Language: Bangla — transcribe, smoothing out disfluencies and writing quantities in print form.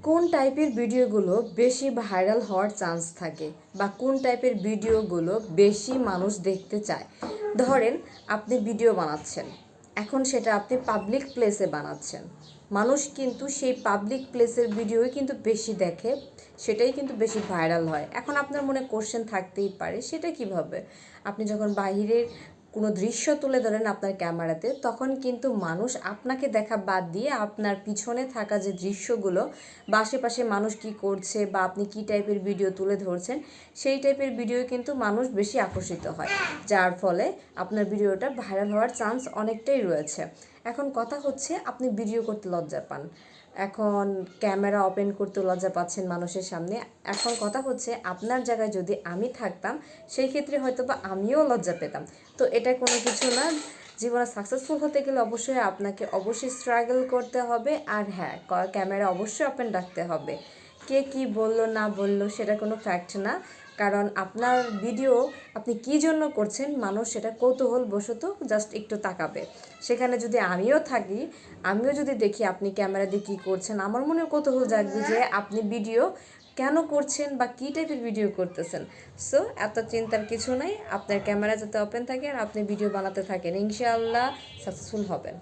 কোন টাইপের ভিডিওগুলো বেশি ভাইরাল হওয়ার চান্স থাকে বা কোন টাইপের ভিডিওগুলো বেশি মানুষ দেখতে চায়? ধরেন আপনি ভিডিও বানাচ্ছেন, এখন সেটা আপনি পাবলিক প্লেসে বানাচ্ছেন, মানুষ কিন্তু সেই পাবলিক প্লেসের ভিডিওই কিন্তু বেশি দেখে, সেটাই কিন্তু বেশি ভাইরাল হয়। এখন আপনার মনে কোশ্চেন থাকতেই পারে, সেটা কিভাবে? আপনি যখন বাহিরের কোনো দৃশ্য তুলে ধরেন আপনার ক্যামেরাতে, তখন কিন্তু মানুষ আপনাকে দেখা বাদ দিয়ে আপনার পিছনে থাকা যে দৃশ্যগুলো বা আশেপাশে মানুষ কী করছে বা আপনি কী টাইপের ভিডিও তুলে ধরছেন, সেই টাইপের ভিডিও কিন্তু মানুষ বেশি আকর্ষিত হয়, যার ফলে আপনার ভিডিওটা ভাইরাল হওয়ার চান্স অনেকটাই রয়েছে। এখন কথা হচ্ছে, আপনি ভিডিও করতে লজ্জা পান, এখন ক্যামেরা ওপেন করতে লজ্জা পাচ্ছেন মানুষের সামনে। এখন কথা হচ্ছে, আপনার জায়গায় যদি আমি থাকতাম, সেই ক্ষেত্রে হয়তো বা আমিও লজ্জা পেতাম। তো এটা কোনো কিছু না। জীবনে সাকসেসফুল হতে গেলে অবশ্যই স্ট্রাগল করতে হবে। আর হ্যাঁ, ক্যামেরা অবশ্যই ওপেন রাখতে হবে। কে কী বললো না বললো সেটা কোনো ফ্যাক্ট না, কারণ আপনার ভিডিও আপনি কী জন্য করছেন, মানুষ সেটা কৌতূহলবশত জাস্ট একটু তাকাবে। সেখানে যদি আমিও থাকি, আমিও যদি দেখি আপনি ক্যামেরা দিয়ে কী করছেন, আমার মনেও কৌতূহল জাগবে যে আপনি ভিডিও কেন করছেন বা কী টাইপের ভিডিও করতেছেন। সো এত চিন্তার কিছু নাই, আপনার ক্যামেরা যাতে ওপেন থাকে আর আপনি ভিডিও বানাতে থাকেন, ইনশাআল্লাহ সাকসেসফুল হবেন।